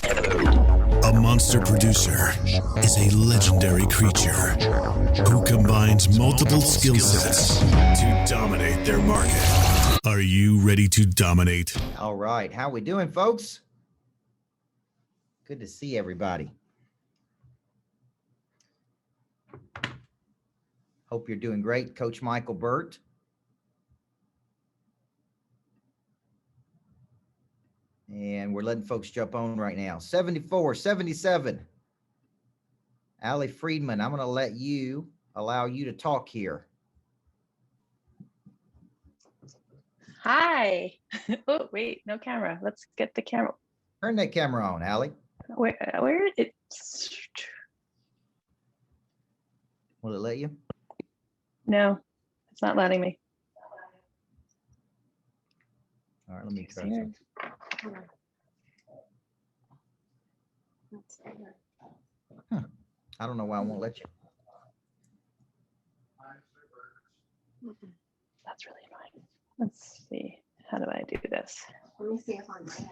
A monster producer is a legendary creature who combines multiple skill sets to dominate their market. Are you ready to dominate? All right. How we doing, folks? Good to see everybody. Hope you're doing great. Coach Micheal, Burt. And we're letting folks jump on right now. 74, 77. Allie Friedman, I'm going to allow you to talk here. Hi. Oh, wait, no camera. Let's get the camera. Turn that camera on, Allie. Where it's. Will it let you? No, it's not letting me. All right, let me try something. I don't know why I won't let you. That's really annoying. Let's see. How do I do this? Let me see if I'm right.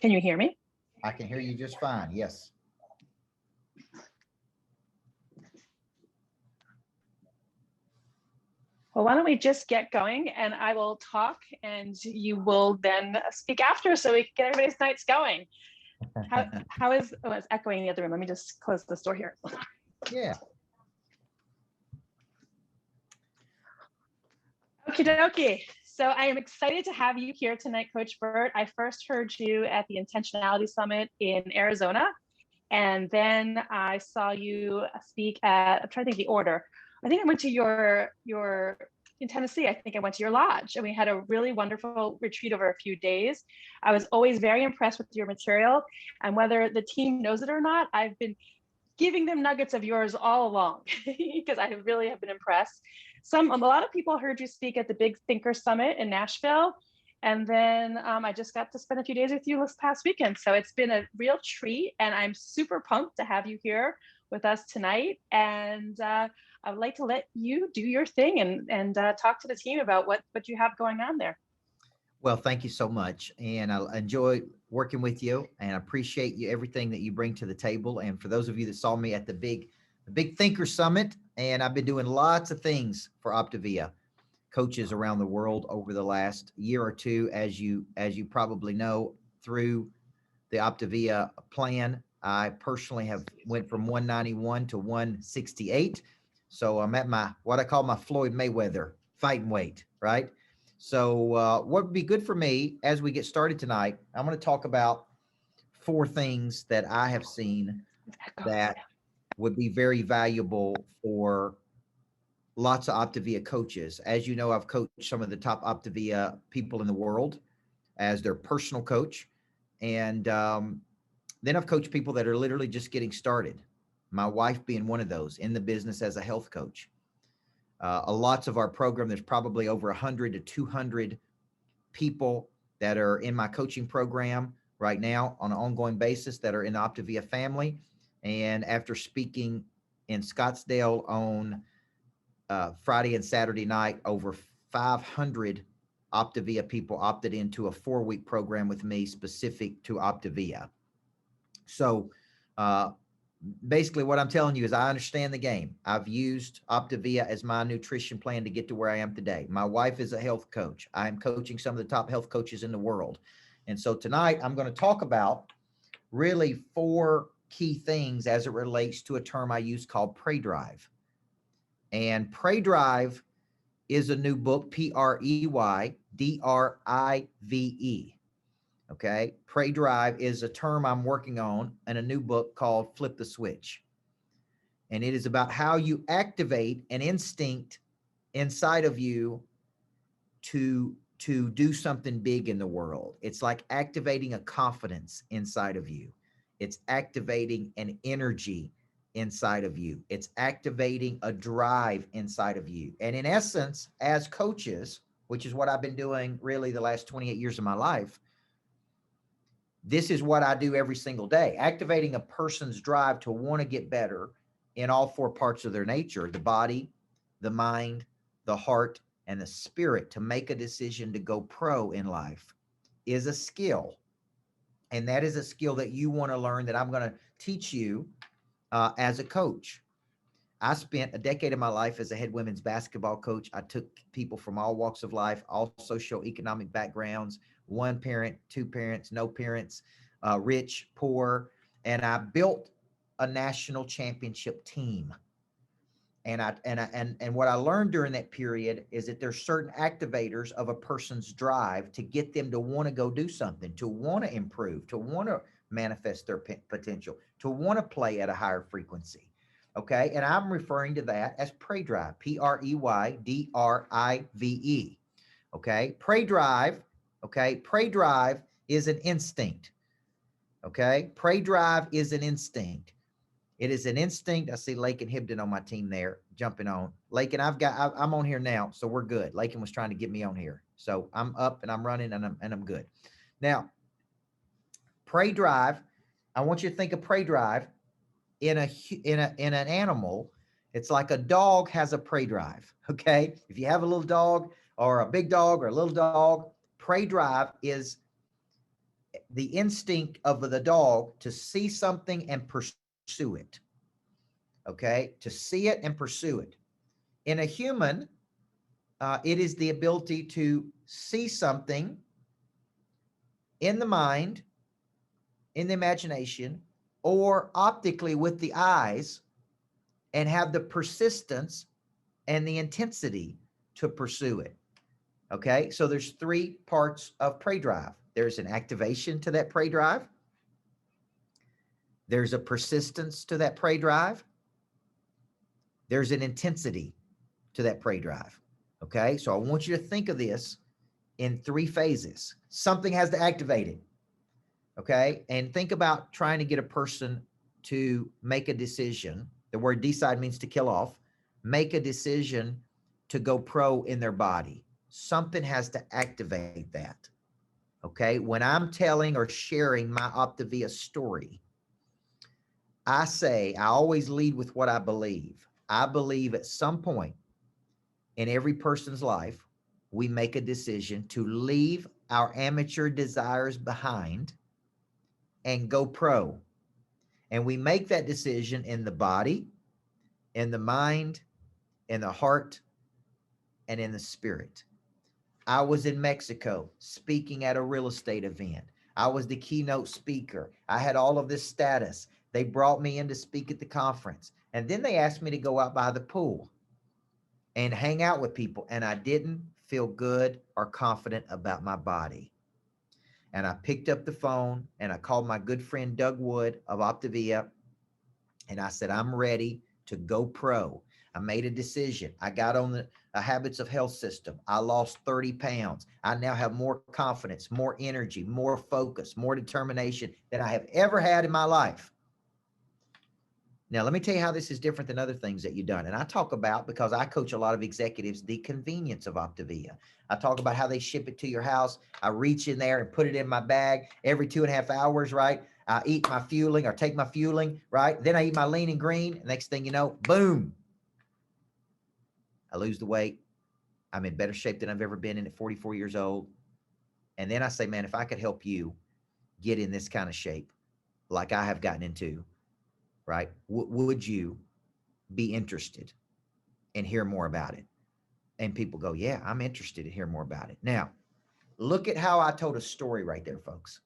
Can you hear me? I can hear you just fine. Yes. Well, why don't we just get going and I will talk and you will then speak after so we can get everybody's nights going. How is, oh, it's echoing in the other room. Let me just close this door here. Yeah. Okie dokie. So I am excited to have you here tonight, Coach Burt. I first heard you at the Intentionality Summit in Arizona. And then I saw you speak at, I'm trying to think the order. I think I went to your in Tennessee. I think I went to your lodge and we had a really wonderful retreat over a few days. I was always very impressed with your material, and whether the team knows it or not, I've been giving them nuggets of yours all along because I really have been impressed. A lot of people heard you speak at the Big Thinker Summit in Nashville. And then I just got to spend a few days with you this past weekend. So it's been a real treat and I'm super pumped to have you here with us tonight. And I would like to let you do your thing and talk to the team about what you have going on there. Well, thank you so much. And I enjoy working with you and I appreciate you, everything that you bring to the table. And for those of you that saw me at the Big Thinker Summit, and I've been doing lots of things for Optavia coaches around the world over the last year or two, as you probably know, through the Optavia plan. I personally have went from 191 to 168. So I'm at what I call my Floyd Mayweather fighting weight, right? So what would be good for me as we get started tonight, I'm going to talk about 4 things that I have seen that would be very valuable for lots of Optavia coaches. As you know, I've coached some of the top Optavia people in the world as their personal coach. And then I've coached people that are literally just getting started. My wife being one of those in the business as a health coach. Lots of our program, there's probably over 100 to 200 people that are in my coaching program right now on an ongoing basis that are in the Optavia family. And after speaking in Scottsdale on Friday and Saturday night, over 500 Optavia people opted into a 4-week program with me specific to Optavia. So basically what I'm telling you is I understand the game. I've used Optavia as my nutrition plan to get to where I am today. My wife is a health coach. I'm coaching some of the top health coaches in the world. And so tonight I'm going to talk about really 4 key things as it relates to a term I use called Pray Drive. And Pray Drive is a new book, Preydrive. Okay. Pray Drive is a term I'm working on in a new book called Flip the Switch. And it is about how you activate an instinct inside of you to do something big in the world. It's like activating a confidence inside of you. It's activating an energy inside of you. It's activating a drive inside of you. And in essence, as coaches, which is what I've been doing really the last 28 years of my life, this is what I do every single day, activating a person's drive to want to get better in all 4 parts of their nature, the body, the mind, the heart, and the spirit, to make a decision to go pro in life is a skill. And that is a skill that you want to learn that I'm going to teach you as a coach. I spent a decade of my life as a head women's basketball coach. I took people from all walks of life, all socioeconomic backgrounds, one parent, two parents, no parents, rich, poor, and I built a national championship team. And what I learned during that period is that there's certain activators of a person's drive to get them to want to go do something, to want to improve, to want to manifest their potential, to want to play at a higher frequency. Okay. And I'm referring to that as prey drive, Preydrive. Okay. Prey drive. Okay. Prey drive is an instinct. Okay. Prey drive is an instinct. It is an instinct. I see Lakin Hibden on my team there jumping on. Lakin, I'm on here now, so we're good. Lakin was trying to get me on here. So I'm up and I'm running and I'm good. Now, prey drive, I want you to think of prey drive in an animal. It's like a dog has a prey drive. Okay. If you have a little dog or a big dog or a little dog, prey drive is the instinct of the dog to see something and pursue it. Okay. To see it and pursue it. In a human, it is the ability to see something in the mind, in the imagination, or optically with the eyes, and have the persistence and the intensity to pursue it. Okay. So there's three parts of prey drive. There's an activation to that prey drive. There's a persistence to that prey drive. There's an intensity to that prey drive. Okay. So I want you to think of this in three phases. Something has to activate it. Okay. And think about trying to get a person to make a decision. The word decide means to kill off. Make a decision to go pro in their body. Something has to activate that. Okay. When I'm telling or sharing my Optavia story, I always lead with what I believe. I believe at some point in every person's life, we make a decision to leave our amateur desires behind and go pro. And we make that decision in the body, in the mind, in the heart, and in the spirit. I was in Mexico speaking at a real estate event. I was the keynote speaker. I had all of this status. They brought me in to speak at the conference. And then they asked me to go out by the pool and hang out with people. And I didn't feel good or confident about my body. And I picked up the phone and I called my good friend Doug Wood of Optavia. And I said, I'm ready to go pro. I made a decision. I got on the Habits of Health system. I lost 30 pounds. I now have more confidence, more energy, more focus, more determination than I have ever had in my life. Now, let me tell you how this is different than other things that you've done. And I talk about, because I coach a lot of executives, the convenience of Optavia. I talk about how they ship it to your house. I reach in there and put it in my bag every 2.5 hours, right? I eat my fueling or take my fueling, right? Then I eat my lean and green. Next thing you know, boom, I lose the weight. I'm in better shape than I've ever been in at 44 years old. And then I say, man, if I could help you get in this kind of shape like I have gotten into, right? Would you be interested and hear more about it? And people go, yeah, I'm interested to hear more about it. Now, look at how I told a story right there, folks.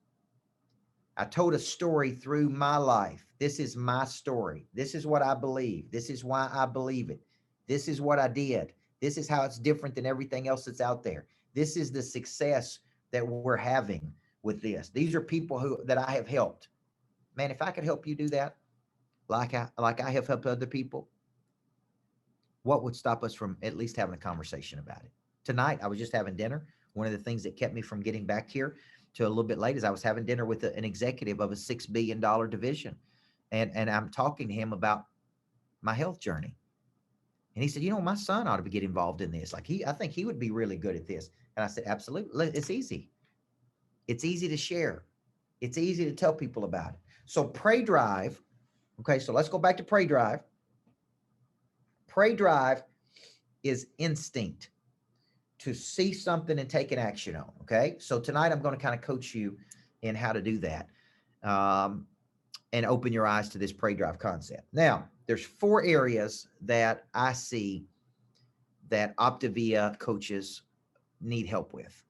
I told a story through my life. This is my story. This is what I believe. This is why I believe it. This is what I did. This is how it's different than everything else that's out there. This is the success that we're having with this. These are people that I have helped. Man, if I could help you do that, like I have helped other people, what would stop us from at least having a conversation about it? Tonight, I was just having dinner. One of the things that kept me from getting back here to a little bit late is I was having dinner with an executive of a $6 billion division. And I'm talking to him about my health journey. And he said, my son ought to get involved in this. I think he would be really good at this. And I said, absolutely. It's easy. It's easy to share. It's easy to tell people about it. So prey drive. Okay, so let's go back to prey drive. Prey drive is instinct, to see something and take an action on. Okay, so tonight I'm going to kind of coach you in how to do that, um, and open your eyes to this Pray Drive concept. Now, there's 4 areas that I see that Optavia coaches need help with.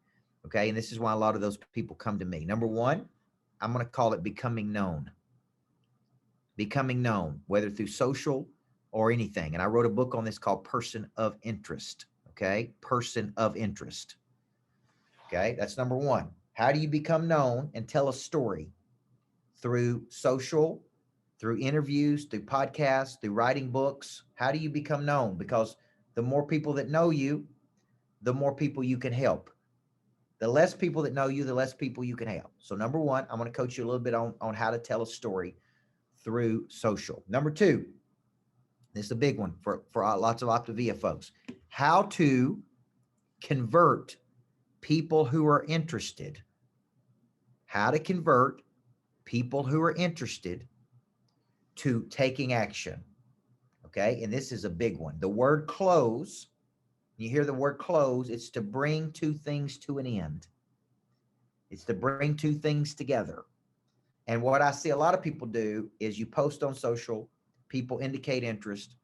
Okay. And this is why a lot of those people come to me. Number 1, I'm going to call it becoming known. Becoming known, whether through social or anything. And I wrote a book on this called Person of Interest. Okay. Person of Interest. Okay. That's number 1. How do you become known and tell a story? Through social, through interviews, through podcasts, through writing books. How do you become known? Because the more people that know you, the more people you can help. The less people that know you, the less people you can help. So number 1, I'm going to coach you a little bit on how to tell a story through social. Number 2, this is a big one for lots of Optavia folks. How to convert people who are interested. How to convert people who are interested to taking action. Okay. And this is a big one. The word close, you hear the word close, it's to bring 2 things to an end. It's to bring 2 things together. And what I see a lot of people do is you post on social, people indicate interest,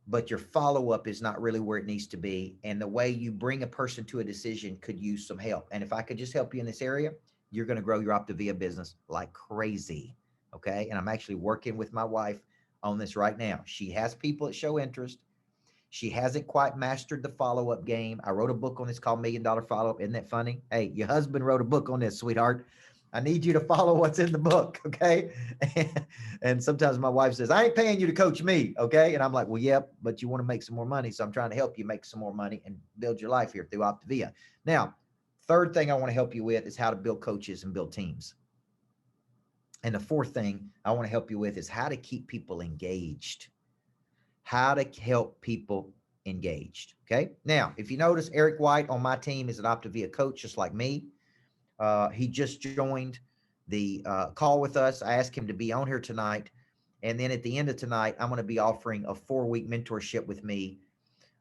but your follow-up is not really where it needs to be. And the way you bring a person to a decision could use some help. And if I could just help you in this area, you're going to grow your Optavia business like crazy. Okay. And I'm actually working with my wife on this right now. She has people that show interest. She hasn't quite mastered the follow-up game. I wrote a book on this called $1 Million Follow-Up. Isn't that funny? Hey, your husband wrote a book on this, sweetheart. I need you to follow what's in the book. Okay. And sometimes my wife says, I ain't paying you to coach me. Okay. And I'm like, well, yep, but you want to make some more money. So I'm trying to help you make some more money and build your life here through Optavia. Now, third thing I want to help you with is how to build coaches and build teams. And the fourth thing I want to help you with is how to keep people engaged. How to help people engaged. Okay. Now, if you notice, Eric White on my team is an Optavia coach, just like me. He just joined the call with us. I asked him to be on here tonight. And then at the end of tonight, I'm going to be offering a 4-week mentorship with me,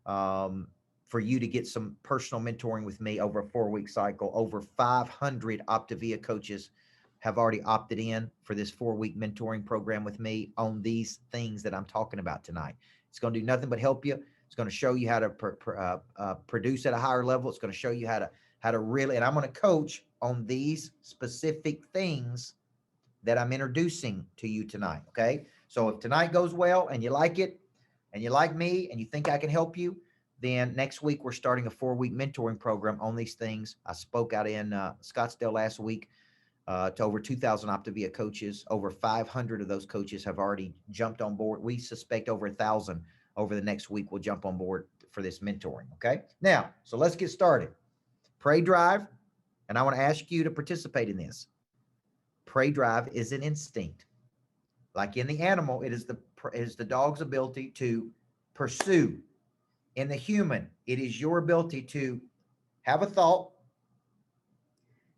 for you to get some personal mentoring with me over a 4-week cycle. Over 500 Optavia coaches have already opted in for this 4-week mentoring program with me on these things that I'm talking about tonight. It's going to do nothing but help you. It's going to show you how to produce at a higher level. It's going to show you how to really, and I'm going to coach on these specific things that I'm introducing to you tonight. Okay. So if tonight goes well and you like it and you like me and you think I can help you, then next week we're starting a 4-week mentoring program on these things. I spoke out in Scottsdale last week to over 2,000 Optavia coaches. Over 500 of those coaches have already jumped on board. We suspect over 1,000 over the next week will jump on board for this mentoring. Okay. Now, so let's get started. Pray Drive. And I want to ask you to participate in this. Pray Drive is an instinct. Like in the animal, it is the dog's ability to pursue. In the human, it is your ability to have a thought,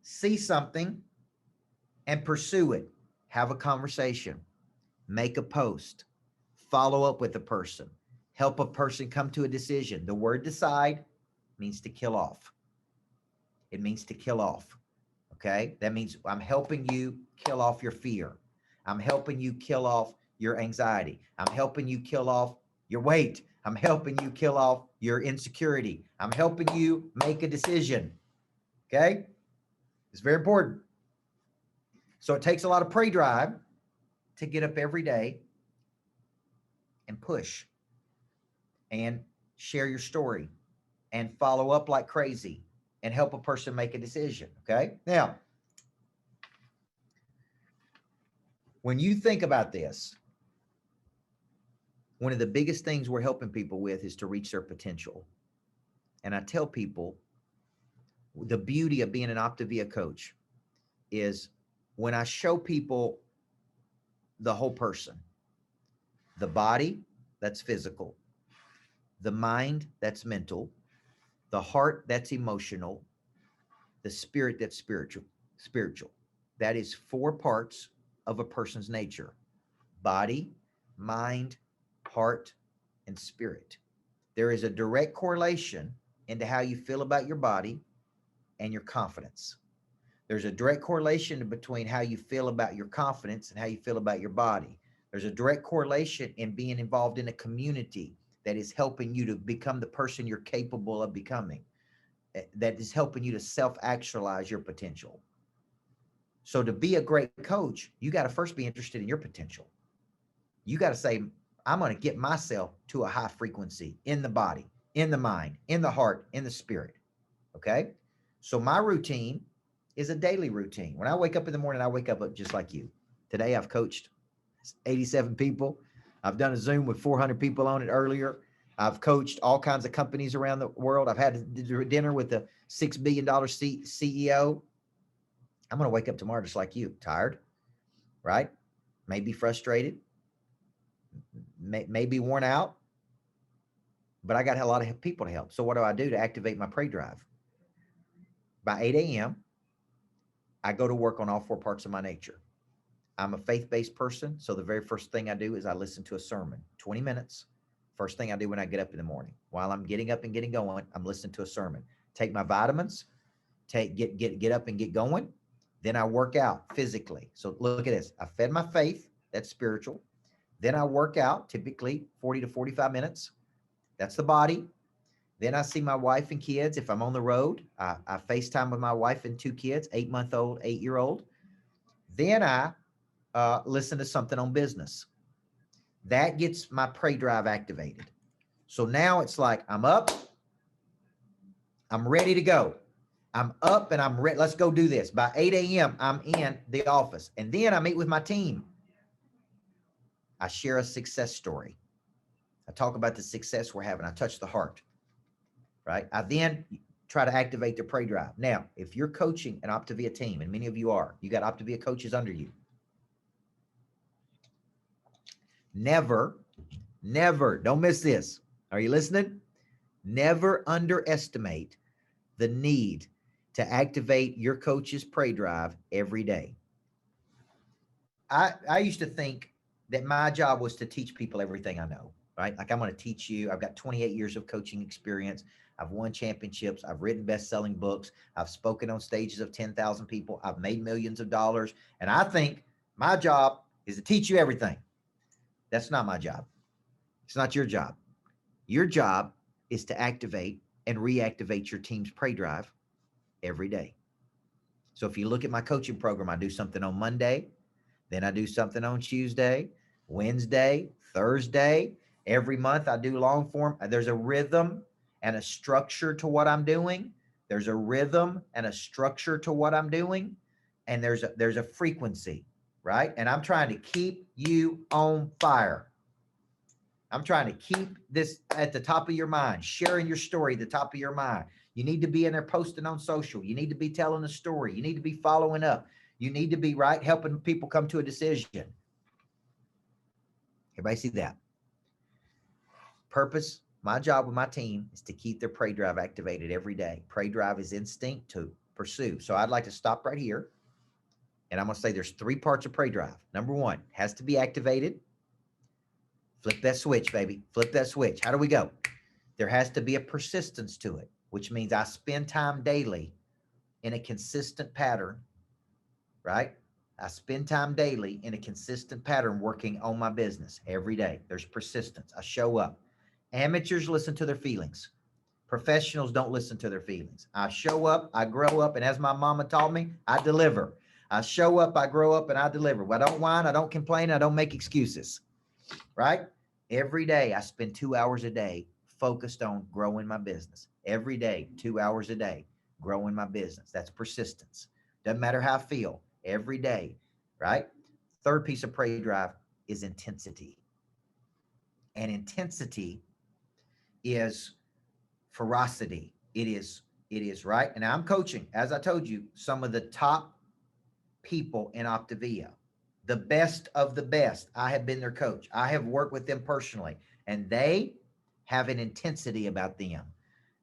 see something, and pursue it. Have a conversation, make a post, follow up with a person, help a person come to a decision. The word decide means to kill off. It means to kill off. Okay. That means I'm helping you kill off your fear. I'm helping you kill off your anxiety. I'm helping you kill off your weight. I'm helping you kill off your insecurity. I'm helping you make a decision. Okay. It's very important. So it takes a lot of Pray Drive to get up every day and push and share your story and follow up like crazy and help a person make a decision. Okay. Now, when you think about this, one of the biggest things we're helping people with is to reach their potential. And I tell people the beauty of being an Optavia coach is when I show people the whole person, the body, that's physical, the mind, that's mental, the heart, that's emotional, the spirit, that's spiritual. That is 4 parts of a person's nature: body, mind, heart, and spirit. There is a direct correlation into how you feel about your body and your confidence. There's a direct correlation between how you feel about your confidence and how you feel about your body. There's a direct correlation in being involved in a community that is helping you to become the person you're capable of becoming, that is helping you to self-actualize your potential. So to be a great coach, you got to first be interested in your potential. You got to say, I'm going to get myself to a high frequency in the body, in the mind, in the heart, in the spirit. Okay. So my routine is a daily routine. When I wake up in the morning, I wake up just like you. Today, I've coached 87 people. I've done a Zoom with 400 people on it earlier. I've coached all kinds of companies around the world. I've had dinner with the $6 billion CEO. I'm going to wake up tomorrow just like you, tired, right? Maybe frustrated, maybe worn out, but I got a lot of people to help. So what do I do to activate my prey drive? By 8 a.m., I go to work on all four parts of my nature. I'm a faith-based person, so the very first thing I do is I listen to a sermon, 20 minutes. First thing I do when I get up in the morning. While I'm getting up and getting going, I'm listening to a sermon. Take my vitamins, get up and get going. Then I work out physically. So look at this. I fed my faith, that's spiritual. Then I work out, typically 40 to 45 minutes. That's the body. Then I see my wife and kids. If I'm on the road, I FaceTime with my wife and two kids, 8-month-old, 8-year-old. Then I listen to something on business. That gets my prey drive activated. So now it's like, I'm up, I'm ready to go. I'm up and I'm ready. Let's go do this. By 8 a.m., I'm in the office. And then I meet with my team. I share a success story. I talk about the success we're having. I touch the heart, right? I then try to activate their prey drive. Now, if you're coaching an Optavia team, and many of you are, you got Optavia coaches under you. Never, don't miss this. Are you listening? Never underestimate the need to activate your coach's prey drive every day. I used to think that my job was to teach people everything I know, right? Like, I'm going to teach you. I've got 28 years of coaching experience. I've won championships. I've written best-selling books. I've spoken on stages of 10,000 people. I've made millions of dollars. And I think my job is to teach you everything. That's not my job. It's not your job. Your job is to activate and reactivate your team's prey drive every day. So if you look at my coaching program, I do something on Monday, then I do something on Tuesday, Wednesday, Thursday. Every month I do long form. There's a rhythm and a structure to what I'm doing. There's a rhythm and a structure to what I'm doing. And there's a frequency, right? And I'm trying to keep you on fire. I'm trying to keep this at the top of your mind, sharing your story at the top of your mind. You need to be in there posting on social. You need to be telling a story. You need to be following up. You need to be, right, helping people come to a decision. Everybody see that? Purpose, my job with my team is to keep their prey drive activated every day. Prey drive is instinct to pursue. So I'd like to stop right here. And I'm going to say there's 3 parts of prey drive. Number 1, has to be activated. Flip that switch, baby. Flip that switch. How do we go? There has to be a persistence to it, which means I spend time daily in a consistent pattern, right? I spend time daily in a consistent pattern working on my business every day. There's persistence. I show up. Amateurs listen to their feelings. Professionals don't listen to their feelings. I show up, I grow up, and as my mama taught me, I deliver. I show up, I grow up, and I deliver. I don't whine, I don't complain, I don't make excuses, right? Every day I spend 2 hours a day focused on growing my business. Every day, 2 hours a day, growing my business. That's persistence. Doesn't matter how I feel, every day, right? Third piece of prey drive is intensity. And intensity is ferocity. It is, right? And I'm coaching, as I told you, some of the top people in Optavia, the best of the best. I have been their coach. I have worked with them personally, and they have an intensity about them.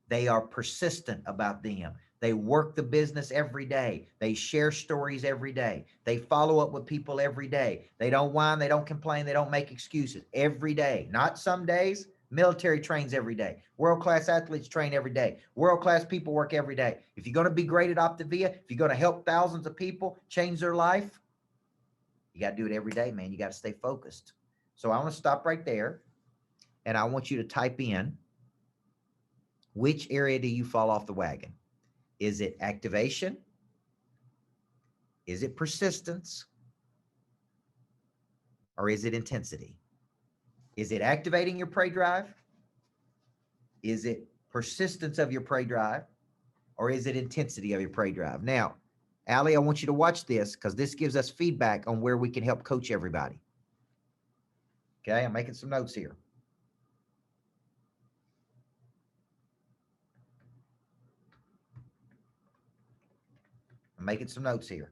They are persistent about them. They work the business every day. They share stories every day. They follow up with people every day. They don't whine. They don't complain. They don't make excuses every day. Not some days, Military trains every day. World-class athletes train every day. World-class people work every day. If you're going to be great at Optavia, if you're going to help thousands of people change their life, you got to do it every day, man. You got to stay focused. So I want to stop right there, and I want you to type in, which area do you fall off the wagon? Is it activation? Is it persistence? Or is it intensity? Is it activating your prey drive? Is it persistence of your prey drive? Or is it intensity of your prey drive? Now, Allie, I want you to watch this because this gives us feedback on where we can help coach everybody. Okay, I'm making some notes here. I'm making some notes here.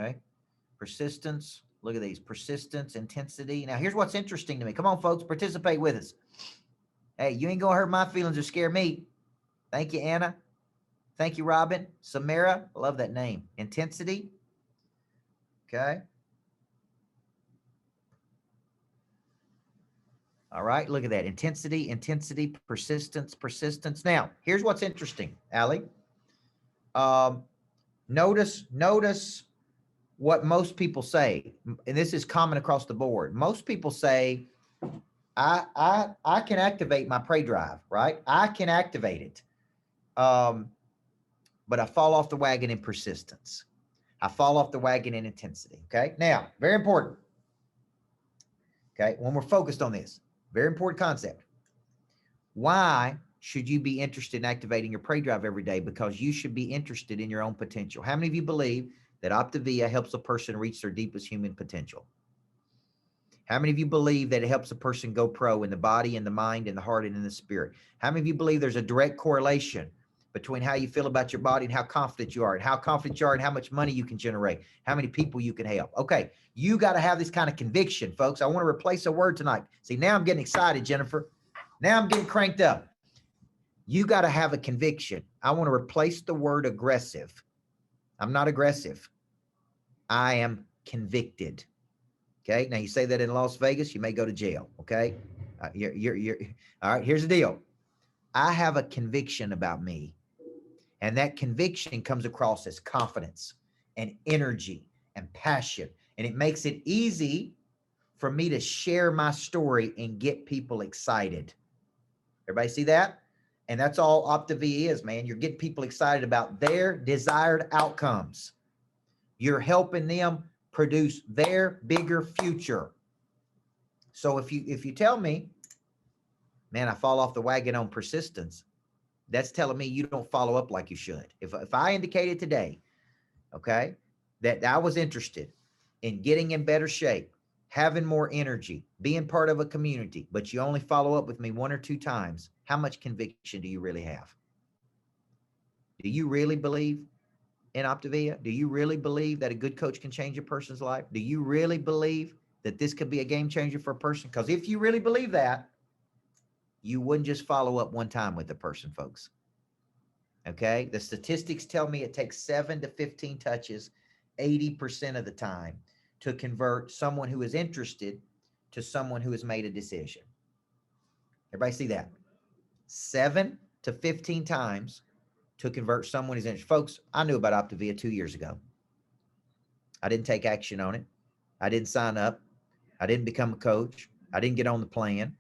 Okay, persistence. Look at these, persistence, intensity. Now, here's what's interesting to me. Come on, folks, participate with us. Hey, you ain't gonna hurt my feelings or scare me. Thank you, Anna. Thank you, Robin. Samara, I love that name. Intensity. Okay. All right, look at that. Intensity, intensity, persistence, persistence. Now, here's what's interesting, Allie. Notice what most people say, and this is common across the board. Most people say, I can activate my prey drive, right? I can activate it. But I fall off the wagon in persistence. I fall off the wagon in intensity. Okay. Now, very important. Okay. When we're focused on this, very important concept. Why should you be interested in activating your prey drive every day? Because you should be interested in your own potential. How many of you believe that Optavia helps a person reach their deepest human potential? How many of you believe that it helps a person go pro in the body, in the mind, in the heart, and in the spirit? How many of you believe there's a direct correlation between how you feel about your body and how confident you are, and how confident you are and how much money you can generate, how many people you can help? Okay, you got to have this kind of conviction, folks. I want to replace a word tonight. See, now I'm getting excited, Jennifer. Now I'm getting cranked up. You got to have a conviction. I want to replace the word aggressive. I'm not aggressive. I am convicted. Okay, now you say that in Las Vegas, you may go to jail. Okay, you're all right. Here's the deal. I have a conviction about me, and that conviction comes across as confidence and energy and passion, and it makes it easy for me to share my story and get people excited. Everybody see that? And that's all Optavia is, man. You're getting people excited about their desired outcomes. You're helping them produce their bigger future. So if you tell me, man, I fall off the wagon on persistence, that's telling me you don't follow up like you should. If I indicated today, okay, that I was interested in getting in better shape, having more energy, being part of a community, but you only follow up with me 1 or 2 times, how much conviction do you really have? Do you really believe in Optavia? Do you really believe that a good coach can change a person's life? Do you really believe that this could be a game changer for a person? Because if you really believe that, you wouldn't just follow up 1 time with the person, folks. Okay. The statistics tell me it takes 7 to 15 touches 80% of the time to convert someone who is interested to someone who has made a decision. Everybody see that? 7 to 15 times to convert someone who's interested. Folks, I knew about Optavia 2 years ago. I didn't take action on it. I didn't sign up. I didn't become a coach. I didn't get on the plan.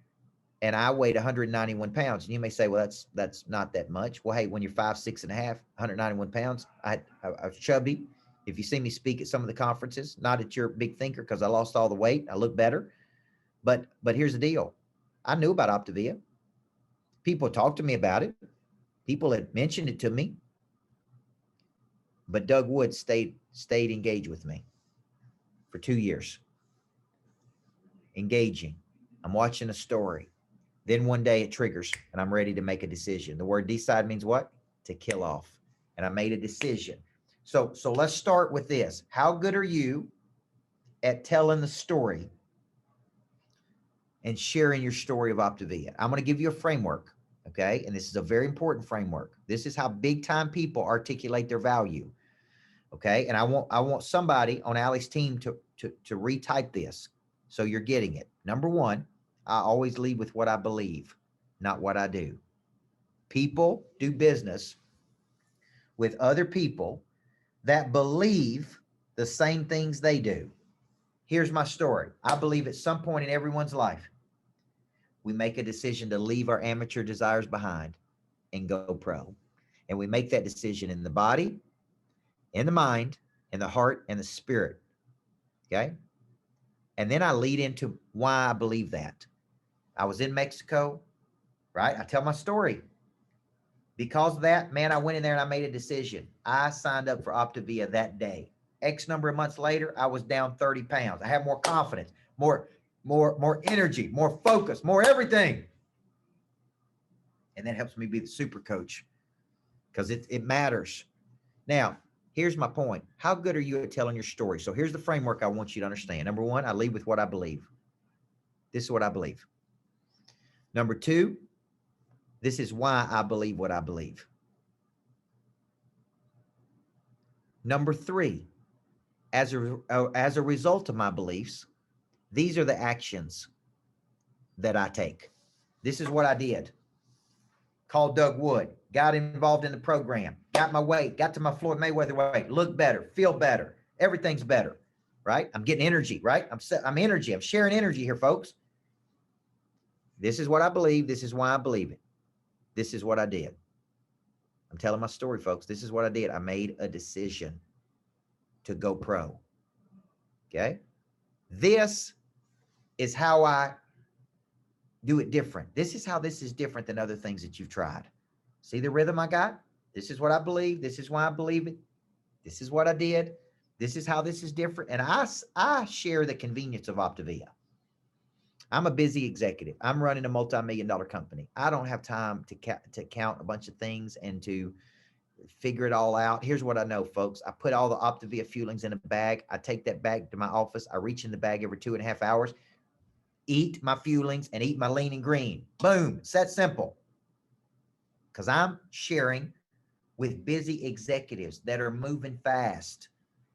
And I weighed 191 pounds. And you may say, well, that's not that much. Well, hey, when you're 5'6" and a half, 191 pounds, I was chubby. If you see me speak at some of the conferences, not at your big thinker, because I lost all the weight, I look better. But here's the deal. I knew about Optavia. People talked to me about it. People had mentioned it to me. But Doug Wood stayed engaged with me for 2 years. Engaging. I'm watching a story. Then one day it triggers and I'm ready to make a decision. The word decide means what? To kill off. And I made a decision. So let's start with this. How good are you at telling the story and sharing your story of Optavia? I'm going to give you a framework. Okay. And this is a very important framework. This is how big time people articulate their value. Okay. And I want somebody on Allie's team to retype this. So you're getting it. Number one, I always lead with what I believe, not what I do. People do business with other people that believe the same things they do. Here's my story. I believe at some point in everyone's life, we make a decision to leave our amateur desires behind and go pro. And we make that decision in the body, in the mind, in the heart, and the spirit. Okay. And then I lead into why I believe that. I was in Mexico, right? I tell my story. Because of that, man, I went in there and I made a decision. I signed up for Optavia that day. X number of months later, I was down 30 pounds. I had more confidence, more energy, more focus, more everything. And that helps me be the super coach because it matters. Now, here's my point. How good are you at telling your story? So here's the framework I want you to understand. Number one, I lead with what I believe. This is what I believe. Number two, this is why I believe what I believe. Number three, as a result of my beliefs, these are the actions that I take. This is what I did. Called Doug Wood, got involved in the program, got my weight, got to my Floyd Mayweather weight, look better, feel better, everything's better, right? I'm getting energy, right? I'm energy. I'm sharing energy here, folks. This is what I believe. This is why I believe it. This is what I did. I'm telling my story, folks. This is what I did. I made a decision to go pro. Okay. This is how I do it different. This is how this is different than other things that you've tried. See the rhythm I got? This is what I believe. This is why I believe it. This is what I did. This is how this is different. And I share the convenience of Optavia. I'm a busy executive. I'm running a multi-million-dollar company. I don't have time to count a bunch of things and to figure it all out. Here's what I know, folks. I put all the Optavia fuelings in a bag. I take that bag to my office. I reach in the bag every 2.5 hours, eat my fuelings and eat my lean and green. Boom. It's that simple. Because I'm sharing with busy executives that are moving fast.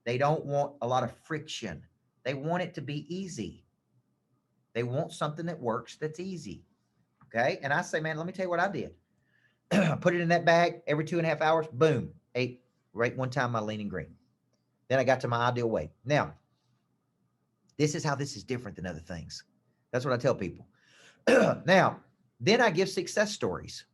They don't want a lot of friction. They want it to be easy. They want something that works, that's easy. Okay. And I say, man, let me tell you what I did. Put it in that bag every 2.5 hours. Boom. Ate right one time my lean and green. Then I got to my ideal weight. Now, this is how this is different than other things. That's what I tell people. Now, then I give success stories.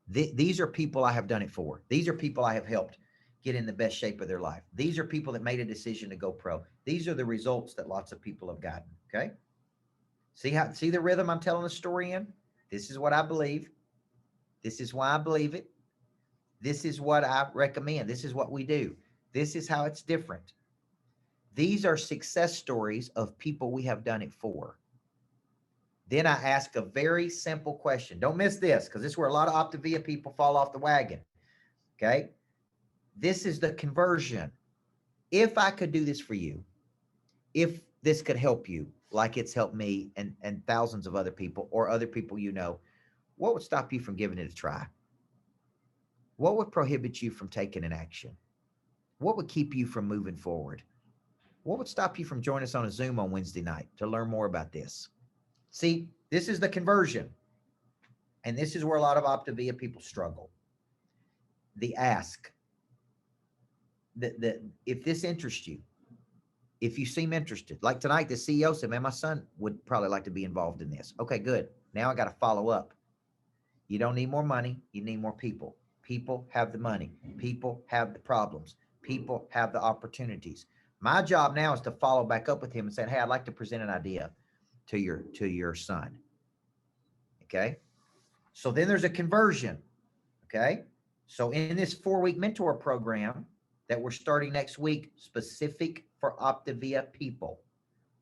These are people I have done it for. These are people I have helped get in the best shape of their life. These are people that made a decision to go pro. These are the results that lots of people have gotten. Okay. See the rhythm I'm telling the story in? This is what I believe. This is why I believe it. This is what I recommend. This is what we do. This is how it's different. These are success stories of people we have done it for. Then I ask a very simple question. Don't miss this, because this is where a lot of Optavia people fall off the wagon. Okay. This is the conversion. If I could do this for you, if this could help you, like it's helped me and thousands of other people or other people you know, what would stop you from giving it a try? What would prohibit you from taking an action? What would keep you from moving forward? What would stop you from joining us on a Zoom on Wednesday night to learn more about this? See, this is the conversion. And this is where a lot of Optavia people struggle. The ask. If this interests you, if you seem interested, like tonight, the CEO said, man, my son would probably like to be involved in this. Okay, good. Now I got to follow up. You don't need more money. You need more people. People have the money. People have the problems. People have the opportunities. My job now is to follow back up with him and say, hey, I'd like to present an idea to your son. Okay. So then there's a conversion. Okay. So in this 4-week mentor program that we're starting next week, specific for Optavia people,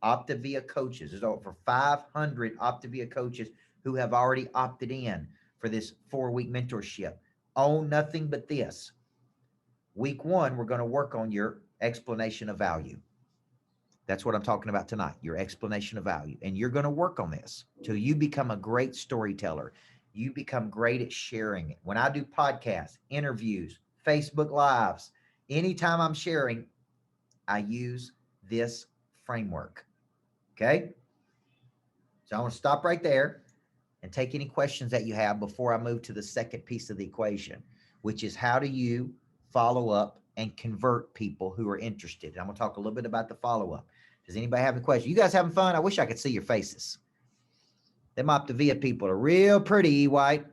Optavia coaches, there's over 500 Optavia coaches who have already opted in for this 4-week mentorship. Oh, nothing but this. Week 1, we're going to work on your explanation of value. That's what I'm talking about tonight, your explanation of value. And you're going to work on this till you become a great storyteller. you become great at sharing it. When I do podcasts, interviews, Facebook Lives, anytime I'm sharing, I use this framework. Okay. So I want to stop right there and take any questions that you have before I move to the second piece of the equation, which is how do you follow up and convert people who are interested? And I'm going to talk a little bit about the follow up. Does anybody have any questions? You guys having fun? I wish I could see your faces. Them Optavia people are real pretty, E. White.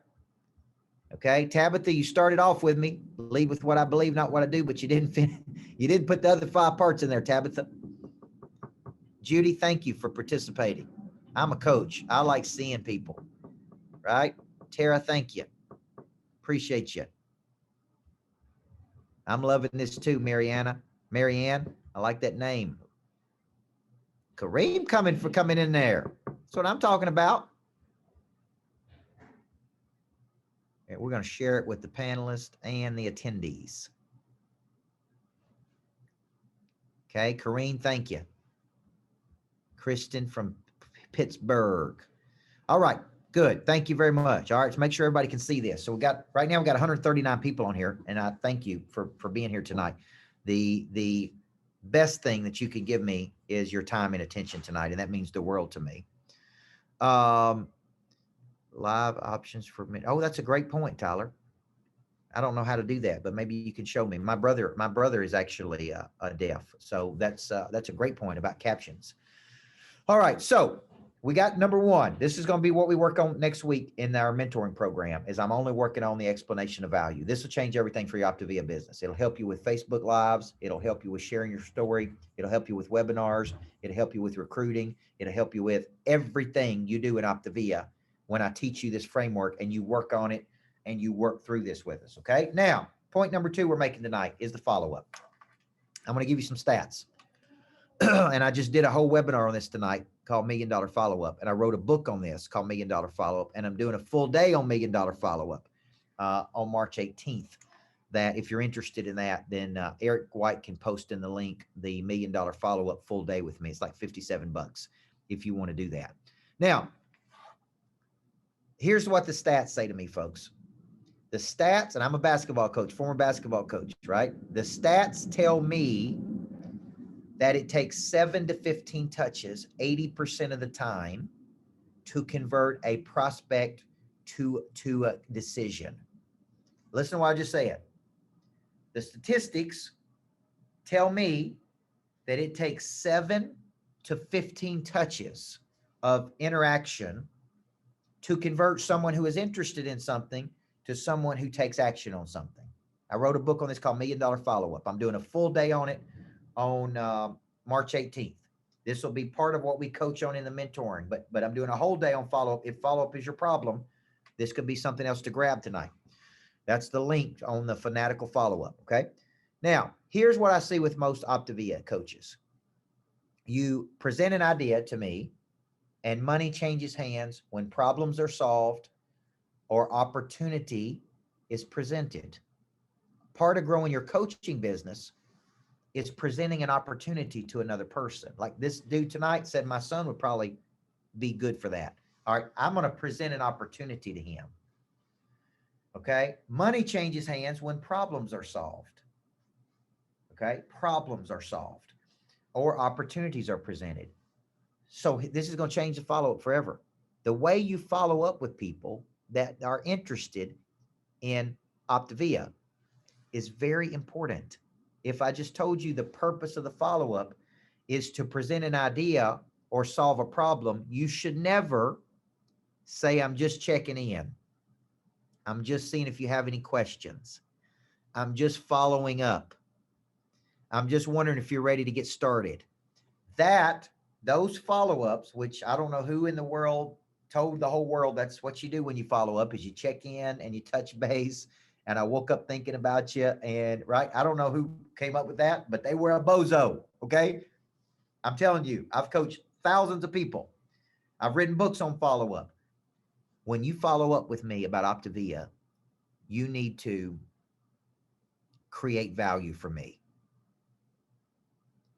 Okay, Tabitha, you started off with me. Lead with what I believe, not what I do, but you didn't finish. You didn't put the other 5 parts in there, Tabitha. Judy, thank you for participating. I'm a coach. I like seeing people, right? Tara, thank you. Appreciate you. I'm loving this too, Marianne, I like that name. Kareem coming in there. That's what I'm talking about. And we're going to share it with the panelists and the attendees. Okay, Kareem, thank you. Kristen from Pittsburgh. All right, good. Thank you very much. All right, so make sure everybody can see this. So right now we got 139 people on here, and I thank you for being here tonight. The best thing that you can give me is your time and attention tonight, and that means the world to me. Live options for me. Oh, that's a great point, Tyler. I don't know how to do that, but maybe you can show me. My brother is actually a deaf, so that's a great point about captions. All right, so we got number 1. This is going to be what we work on next week in our mentoring program. Is I'm only working on the explanation of value. This will change everything for your Optavia business. It'll help you with Facebook Lives. It'll help you with sharing your story. It'll help you with webinars. It'll help you with recruiting. It'll help you with everything you do in Optavia when I teach you this framework and you work on it and you work through this with us. Okay. Now, point number 2 we're making tonight is the follow-up. I'm going to give you some stats. And I just did a whole webinar on this tonight called $1 Million Follow-Up. And I wrote a book on this called $1 Million Follow-Up. And I'm doing a full day on $1 Million Follow-Up on March 18th. That if you're interested in that, then Eric White can post in the link the $1 Million Follow-Up full day with me. It's like $57 if you want to do that. Now, here's what the stats say to me, folks. The stats, and I'm a basketball coach, former basketball coach, right? The stats tell me that it takes 7 to 15 touches 80% of the time to convert a prospect to a decision. Listen to what I just said. The statistics tell me that it takes 7 to 15 touches of interaction to convert someone who is interested in something to someone who takes action on something. I wrote a book on this called $1 Million Follow-Up. I'm doing a full day on it on March 18th. This will be part of what we coach on in the mentoring, but I'm doing a whole day on follow-up. If follow-up is your problem, this could be something else to grab tonight. That's the link on the fanatical follow-up. Okay. Now, here's what I see with most Optavia coaches. You present an idea to me and money changes hands when problems are solved or opportunity is presented. Part of growing your coaching business is presenting an opportunity to another person. Like this dude tonight said, my son would probably be good for that. All right, I'm going to present an opportunity to him. Okay, money changes hands when problems are solved. Okay, problems are solved or opportunities are presented. So this is going to change the follow-up forever. The way you follow up with people that are interested in Optavia is very important. If I just told you the purpose of the follow-up is to present an idea or solve a problem, you should never say, I'm just checking in. I'm just seeing if you have any questions. I'm just following up. I'm just wondering if you're ready to get started. Those follow-ups, which I don't know who in the world told the whole world that's what you do when you follow up, is you check in and you touch base. And I woke up thinking about you, and right, I don't know who came up with that, but they were a bozo. Okay, I'm telling you, I've coached thousands of people. I've written books on follow-up. When you follow up with me about Optavia, you need to create value for me.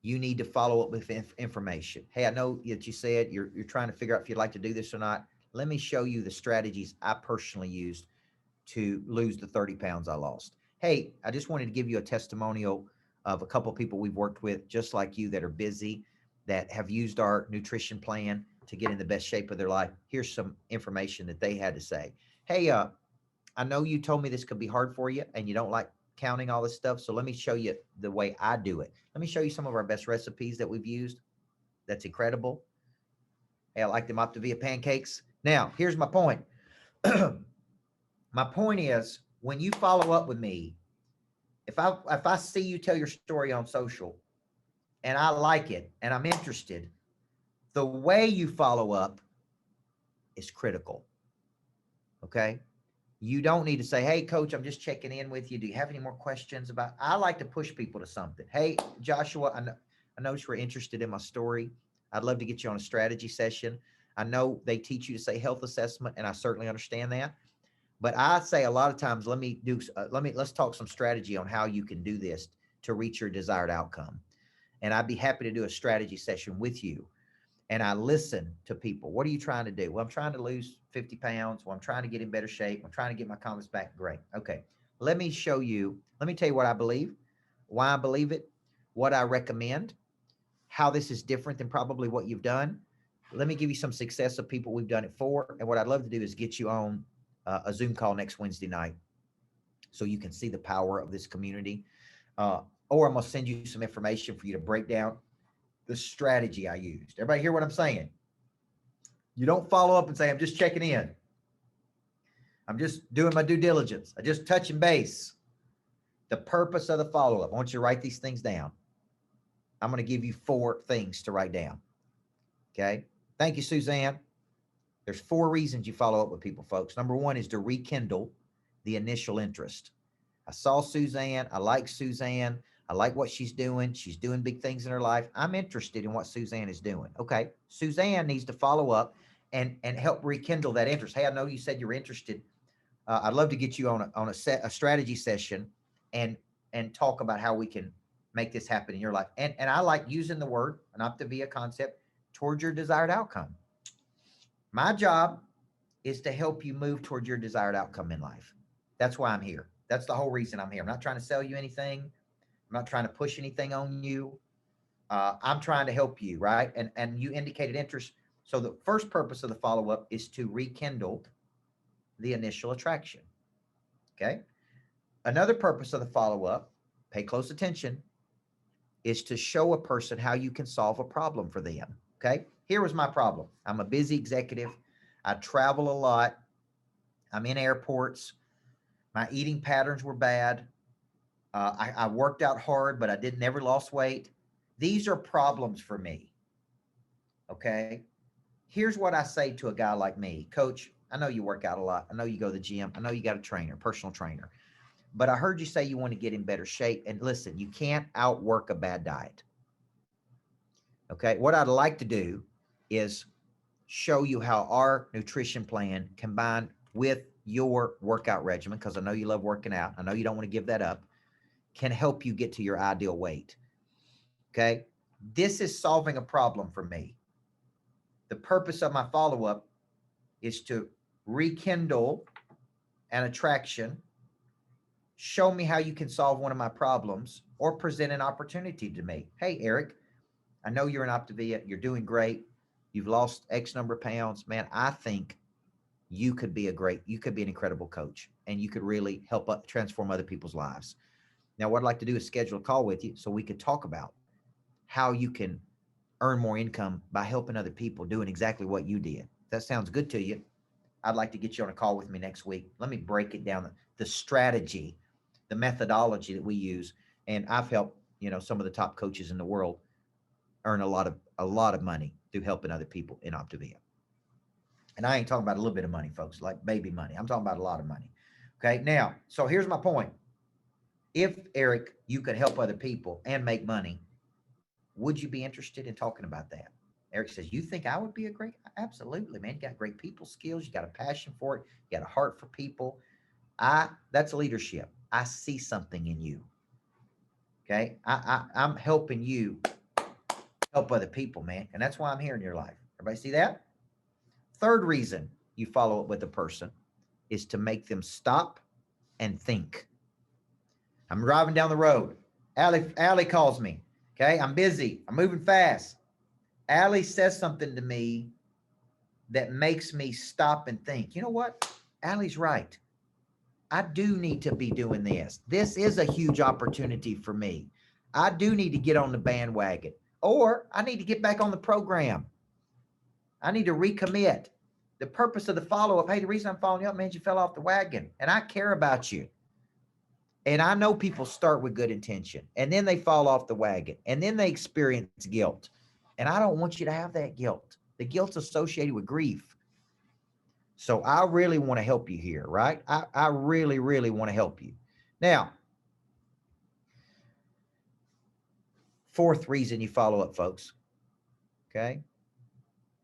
You need to follow up with information. Hey, I know that you said you're trying to figure out if you'd like to do this or not. Let me show you the strategies I personally used to lose the 30 pounds I lost. Hey, I just wanted to give you a testimonial of a couple of people we've worked with, just like you, that are busy, that have used our nutrition plan to get in the best shape of their life. Here's some information that they had to say. Hey, I know you told me this could be hard for you and you don't like counting all this stuff. So let me show you the way I do it. Let me show you some of our best recipes that we've used. That's incredible. Hey, I like them Optavia pancakes. Now, here's my point. My point is, when you follow up with me, if I see you tell your story on social and I like it and I'm interested, the way you follow up is critical. Okay. You don't need to say, hey, coach, I'm just checking in with you. Do you have any more questions about? I like to push people to something. Hey, Joshua, I noticed we're interested in my story. I'd love to get you on a strategy session. I know they teach you to say health assessment, and I certainly understand that. But I say a lot of times, let's talk some strategy on how you can do this to reach your desired outcome. And I'd be happy to do a strategy session with you. And I listen to people. What are you trying to do? Well, I'm trying to lose 50 pounds. Well, I'm trying to get in better shape. I'm trying to get my confidence back. Great. Okay. Let me show you. Let me tell you what I believe, why I believe it, what I recommend, how this is different than probably what you've done. Let me give you some success of people we've done it for. And what I'd love to do is get you on a Zoom call next Wednesday night so you can see the power of this community. Or I'm going to send you some information for you to break down the strategy I used. Everybody hear what I'm saying? You don't follow up and say, I'm just checking in. I'm just doing my due diligence. I just touching base. The purpose of the follow-up. I want you to write these things down. I'm going to give you 4 things to write down. Okay. Thank you, Suzanne. There's 4 reasons you follow up with people, folks. Number 1 is to rekindle the initial interest. I saw Suzanne. I like Suzanne. I like what she's doing. She's doing big things in her life. I'm interested in what Suzanne is doing. Okay. Suzanne needs to follow up and help rekindle that interest. Hey, I know you said you're interested. I'd love to get you on a strategy session and talk about how we can make this happen in your life. And I like using the word, an Optavia concept, towards your desired outcome. My job is to help you move toward your desired outcome in life. That's why I'm here. That's the whole reason I'm here. I'm not trying to sell you anything. I'm not trying to push anything on you. I'm trying to help you, right? And you indicated interest. So the first purpose of the follow-up is to rekindle the initial attraction. Okay. Another purpose of the follow-up, pay close attention, is to show a person how you can solve a problem for them. Okay. Here was my problem. I'm a busy executive. I travel a lot. I'm in airports. My eating patterns were bad. I worked out hard, but I never lost weight. These are problems for me. Okay. Here's what I say to a guy like me. Coach, I know you work out a lot. I know you go to the gym. I know you got a trainer, personal trainer. But I heard you say you want to get in better shape. And listen, you can't outwork a bad diet. Okay. What I'd like to do is show you how our nutrition plan combined with your workout regimen, because I know you love working out. I know you don't want to give that up, can help you get to your ideal weight. Okay. This is solving a problem for me. The purpose of my follow-up is to rekindle an attraction, show me how you can solve one of my problems, or present an opportunity to me. Hey, Eric, I know you're in Optavia. You're doing great. You've lost X number of pounds. Man, I think you could be an incredible coach, and you could really help transform other people's lives. Now, what I'd like to do is schedule a call with you so we could talk about how you can earn more income by helping other people doing exactly what you did. If that sounds good to you, I'd like to get you on a call with me next week. Let me break it down, the strategy, the methodology that we use. And I've helped, some of the top coaches in the world earn a lot of money through helping other people in Optavia. And I ain't talking about a little bit of money, folks, like baby money. I'm talking about a lot of money. Okay. Now, so here's my point. If, Eric, you could help other people and make money, would you be interested in talking about that? Eric says, you think I would be absolutely, man. You got great people skills. You got a passion for it. You got a heart for people. That's leadership. I see something in you. Okay. I'm helping you help other people, man. And that's why I'm here in your life. Everybody see that? Third reason you follow up with a person is to make them stop and think. I'm driving down the road. Allie calls me. Okay, I'm busy. I'm moving fast. Allie says something to me that makes me stop and think. You know what? Allie's right. I do need to be doing this. This is a huge opportunity for me. I do need to get on the bandwagon, or I need to get back on the program. I need to recommit. The purpose of the follow-up, hey, the reason I'm following you up, man, you fell off the wagon, and I care about you. And I know people start with good intention, and then they fall off the wagon, and then they experience guilt. And I don't want you to have that guilt. The guilt's associated with grief. So I really want to help you here, right? I really, really want to help you. Now, fourth reason you follow up, folks. Okay.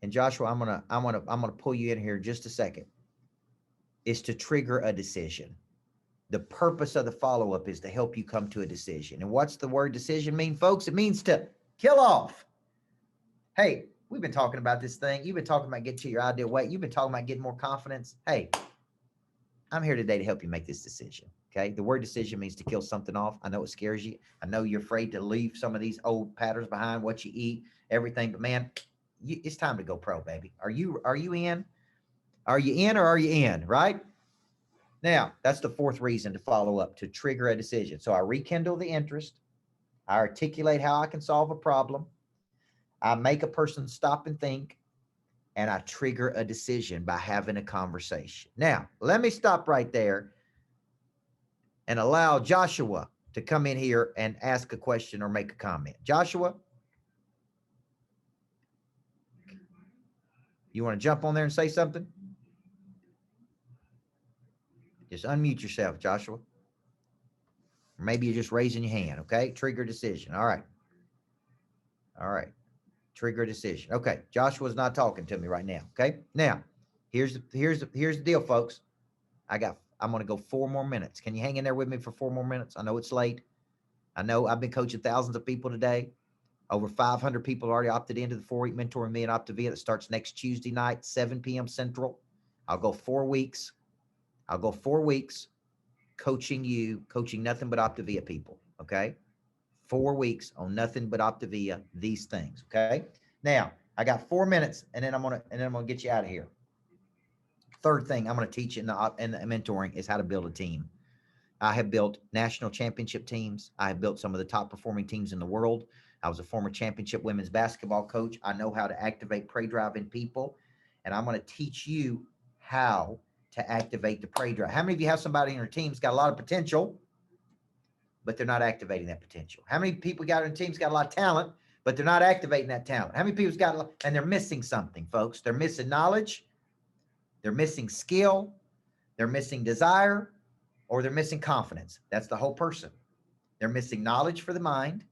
And Joshua, I'm gonna pull you in here just a second. Is to trigger a decision. The purpose of the follow-up is to help you come to a decision. And what's the word decision mean, folks? It means to kill off. Hey, we've been talking about this thing. You've been talking about getting to your ideal weight. You've been talking about getting more confidence. Hey, I'm here today to help you make this decision. Okay. The word decision means to kill something off. I know it scares you. I know you're afraid to leave some of these old patterns behind, what you eat, everything. But man, it's time to go pro, baby. Are you in? Are you in or are you in? Right? Now, that's the fourth reason to follow up, to trigger a decision. So I rekindle the interest. I articulate how I can solve a problem. I make a person stop and think, and I trigger a decision by having a conversation. Now, let me stop right there and allow Joshua to come in here and ask a question or make a comment. Joshua, you want to jump on there and say something? Just unmute yourself, Joshua. Or maybe you're just raising your hand, okay? Trigger decision. All right. All right. Trigger decision. Okay. Joshua's not talking to me right now. Okay. Now, here's the deal, folks. I'm going to go 4 more minutes. Can you hang in there with me for 4 more minutes? I know it's late. I know I've been coaching thousands of people today. Over 500 people already opted into the 4-week Mentoring Me and Optavia that starts next Tuesday night, 7 p.m. Central. I'll go 4 weeks. I'll go 4 weeks coaching nothing but Optavia people. Okay. 4 weeks on nothing but Optavia, these things. Okay. Now I got 4 minutes and then I'm going to get you out of here. Third thing I'm going to teach in the mentoring is how to build a team. I have built national championship teams. I have built some of the top performing teams in the world. I was a former championship women's basketball coach. I know how to activate prey drive in people, and I'm going to teach you how to activate the prey drive. How many of you have somebody in your team's got a lot of potential, but they're not activating that potential? How many people got in your team's got a lot of talent, but they're not activating that talent? How many people's got, and they're missing something, folks? They're missing knowledge. They're missing skill. They're missing desire, or they're missing confidence. That's the whole person. They're missing knowledge for the mind,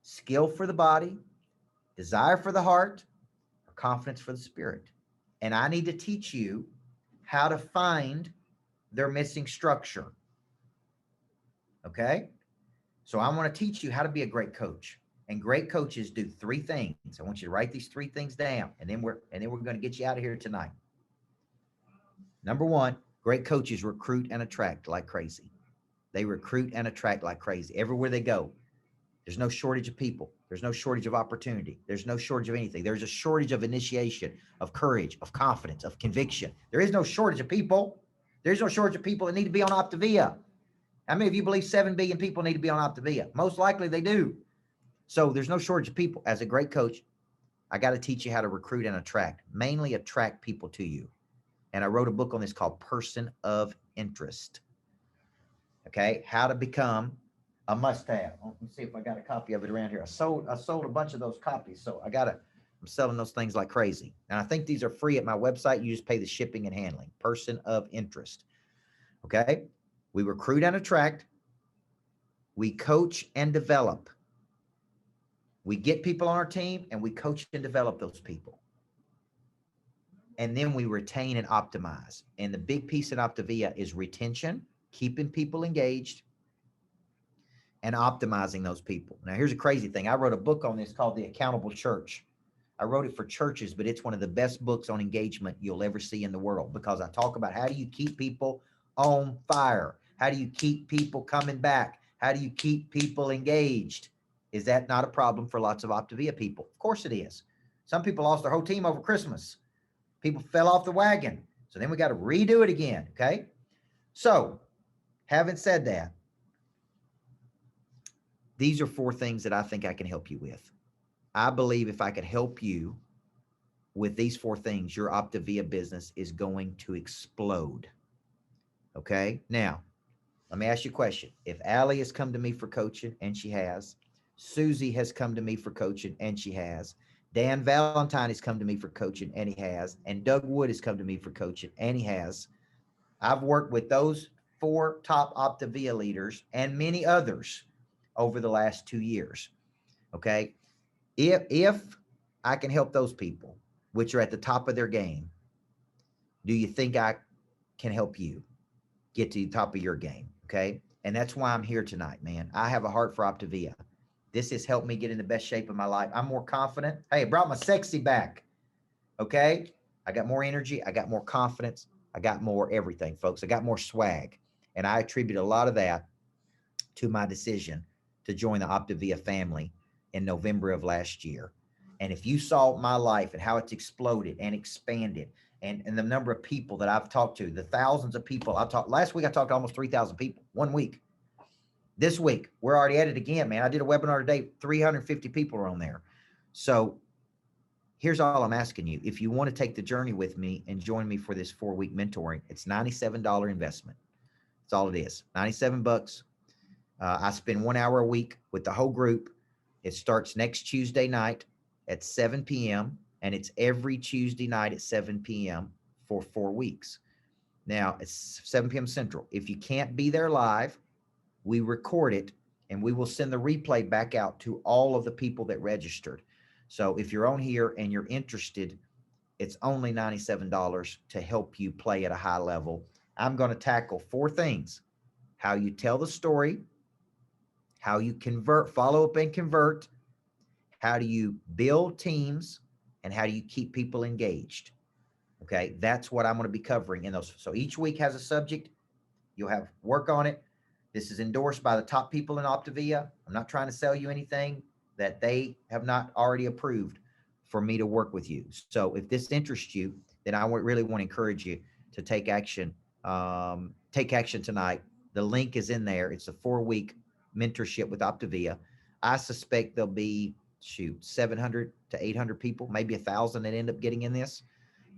skill for the body, desire for the heart, or confidence for the spirit. And I need to teach you how to find their missing structure. Okay? So I want to teach you how to be a great coach. And great coaches do 3 things. I want you to write these 3 things down, and then we're going to get you out of here tonight. Number 1, great coaches recruit and attract like crazy. They recruit and attract like crazy. Everywhere they go, there's no shortage of people. There's no shortage of opportunity. There's no shortage of anything. There's a shortage of initiation, of courage, of confidence, of conviction. There is no shortage of people. There's no shortage of people that need to be on Optavia. How many of you believe 7 billion people need to be on Optavia? Most likely they do. So there's no shortage of people. As a great coach, I got to teach you how to recruit and attract, mainly attract people to you. And I wrote a book on this called Person of Interest. Okay, how to become a must-have. Let me see if I got a copy of it around here. I sold a bunch of those copies, so I'm selling those things like crazy. And I think these are free at my website. You just pay the shipping and handling. Person of Interest. Okay, we recruit and attract. We coach and develop. We get people on our team and we coach and develop those people. And then we retain and optimize. And the big piece in Optavia is retention, keeping people engaged, and optimizing those people. Now, here's a crazy thing. I wrote a book on this called The Accountable Church. I wrote it for churches, but it's one of the best books on engagement you'll ever see in the world, because I talk about how do you keep people on fire? How do you keep people coming back? How do you keep people engaged? Is that not a problem for lots of Optavia people? Of course it is. Some people lost their whole team over Christmas. People fell off the wagon. So then we got to redo it again. Okay. So having said that, these are 4 things that I think I can help you with. I believe if I could help you with these 4 things, your Optavia business is going to explode. Okay. Now, let me ask you a question. If Allie has come to me for coaching, and she has, Susie has come to me for coaching, and she has, Dan Valentine has come to me for coaching, and he has, and Doug Wood has come to me for coaching, and he has. I've worked with those 4 top Optavia leaders and many others over the last 2 years. Okay. If I can help those people, which are at the top of their game, do you think I can help you get to the top of your game? Okay. And that's why I'm here tonight, man. I have a heart for Optavia. This has helped me get in the best shape of my life. I'm more confident. Hey, it brought my sexy back. Okay. I got more energy. I got more confidence. I got more everything, folks. I got more swag. And I attribute a lot of that to my decision to join the Optavia family in November of last year. And if you saw my life and how it's exploded and expanded, and the number of people that I've talked to, the thousands of people I've talked, last week I talked to almost 3,000 people, 1 week. This week, we're already at it again, man. I did a webinar today, 350 people are on there. So here's all I'm asking you. If you want to take the journey with me and join me for this 4-week mentoring, it's $97 investment. That's all it is, 97 bucks. I spend 1 hour a week with the whole group. It starts next Tuesday night at 7 p.m. and it's every Tuesday night at 7 p.m. for 4 weeks. Now it's 7 p.m. Central. If you can't be there live, we record it and we will send the replay back out to all of the people that registered. So if you're on here and you're interested, it's only $97 to help you play at a high level. I'm going to tackle 4 things: how you tell the story, how you convert, follow up and convert, how do you build teams, and how do you keep people engaged. Okay, that's what I'm going to be covering in those. So each week has a subject. You'll have work on it. This is endorsed by the top people in Optavia. I'm not trying to sell you anything that they have not already approved for me to work with you. So if this interests you, then I would really want to encourage you to take action. Take action tonight. The link is in there. It's a 4-week mentorship with Optavia. I suspect there'll be 700 to 800 people, maybe 1,000 that end up getting in this.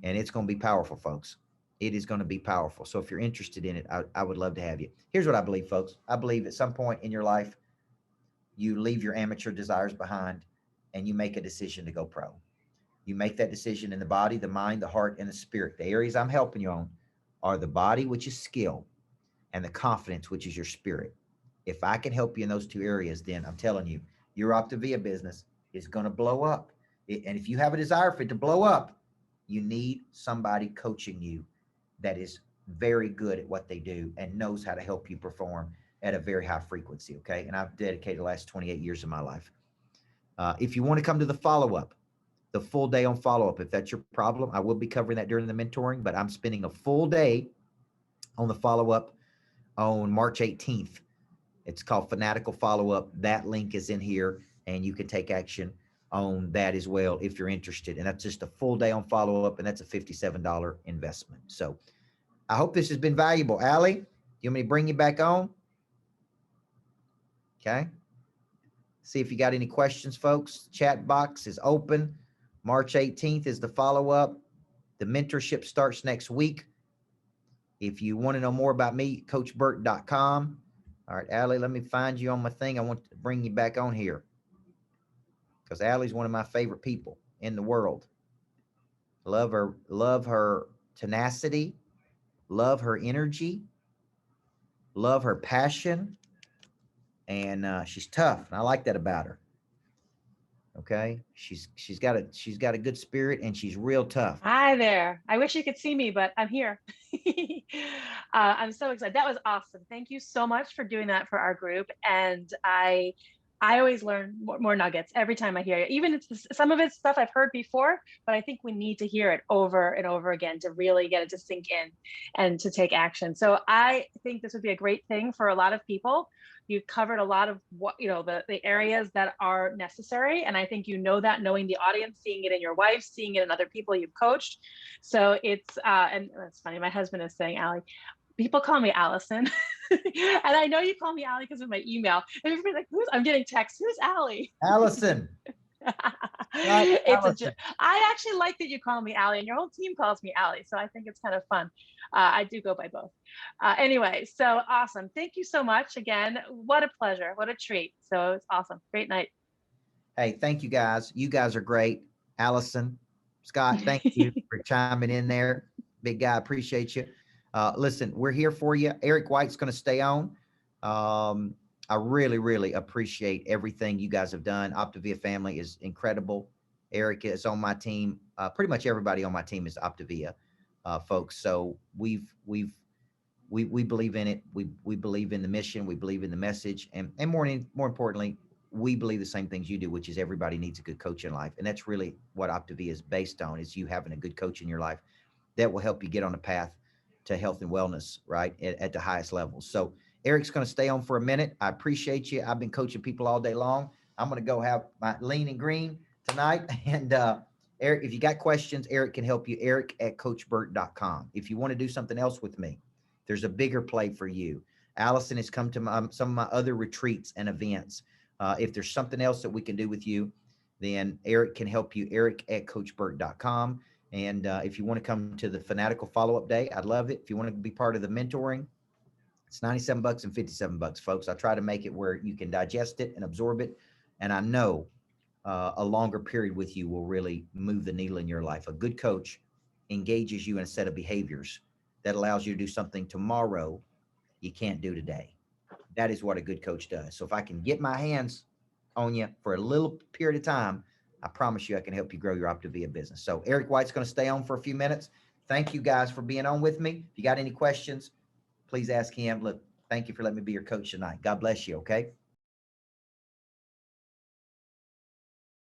And it's going to be powerful, folks. It is going to be powerful. So if you're interested in it, I would love to have you. Here's what I believe, folks. I believe at some point in your life, you leave your amateur desires behind and you make a decision to go pro. You make that decision in the body, the mind, the heart, and the spirit. The areas I'm helping you on are the body, which is skill, and the confidence, which is your spirit. If I can help you in those 2 areas, then I'm telling you, your Optavia business is going to blow up. And if you have a desire for it to blow up, you need somebody coaching you that is very good at what they do and knows how to help you perform at a very high frequency. Okay. And I've dedicated the last 28 years of my life. If you want to come to the follow-up, the full day on follow-up, if that's your problem, I will be covering that during the mentoring, but I'm spending a full day on the follow-up on March 18th. It's called Fanatical Follow-Up. That link is in here and you can take action on that as well if you're interested. And that's just a full day on follow-up, and that's a $57 investment. So I hope this has been valuable. Allie, you want me to bring you back on? Okay. See if you got any questions, folks. Chat box is open. March 18th is the follow-up. The mentorship starts next week. If you want to know more about me, coachburt.com. All right, Allie, let me find you on my thing. I want to bring you back on here because Allie's one of my favorite people in the world. Love her tenacity, love her energy, love her passion, and she's tough. And I like that about her. Okay, she's got a good spirit, and she's real tough. Hi there. I wish you could see me, but I'm here. I'm so excited. That was awesome. Thank you so much for doing that for our group. And I I always learn more nuggets every time I hear it. Even some of it's stuff I've heard before, but I think we need to hear it over and over again to really get it to sink in and to take action. So I think this would be a great thing for a lot of people. You've covered a lot of what, the areas that are necessary. And I think that knowing the audience, seeing it in your wife, seeing it in other people you've coached. So it's, and it's funny, my husband is saying, Allie, people call me Allison. And I know you call me Allie because of my email. And everybody's like, I'm getting texts, who's Allie? Allison. I actually like that you call me Allie, and your whole team calls me Allie. So I think it's kind of fun. I do go by both. Anyway, so awesome. Thank you so much again. What a pleasure. What a treat. So it's awesome. Great night. Hey, thank you guys. You guys are great. Allison, Scott, thank you for chiming in there. Big guy, appreciate you. Listen, we're here for you. Eric White's going to stay on. I really, really appreciate everything you guys have done. Optavia family is incredible. Eric is on my team. Pretty much everybody on my team is Optavia folks. So we believe in it. We believe in the mission. We believe in the message, and more importantly, we believe the same things you do, which is everybody needs a good coach in life, and that's really what Optavia is based on: is you having a good coach in your life that will help you get on a path to health and wellness, right, at the highest levels. So Eric's going to stay on for a minute. I appreciate you. I've been coaching people all day long. I'm going to go have my lean and green tonight. And Eric, if you got questions, Eric can help you. Eric@coachburt.com. If you want to do something else with me, there's a bigger play for you. Allison has come to some of my other retreats and events. If there's something else that we can do with you, then Eric can help you. Eric@coachburt.com. And if you want to come to the Fanatical Follow-Up Day, I'd love it. If you want to be part of the mentoring, it's $97 and $57, folks. I try to make it where you can digest it and absorb it. And I know a longer period with you will really move the needle in your life. A good coach engages you in a set of behaviors that allows you to do something tomorrow you can't do today. That is what a good coach does. So if I can get my hands on you for a little period of time, I promise you I can help you grow your Optavia business. So Eric White's going to stay on for a few minutes. Thank you guys for being on with me. If you got any questions, please ask him. Look, thank you for letting me be your coach tonight. God bless you. Okay.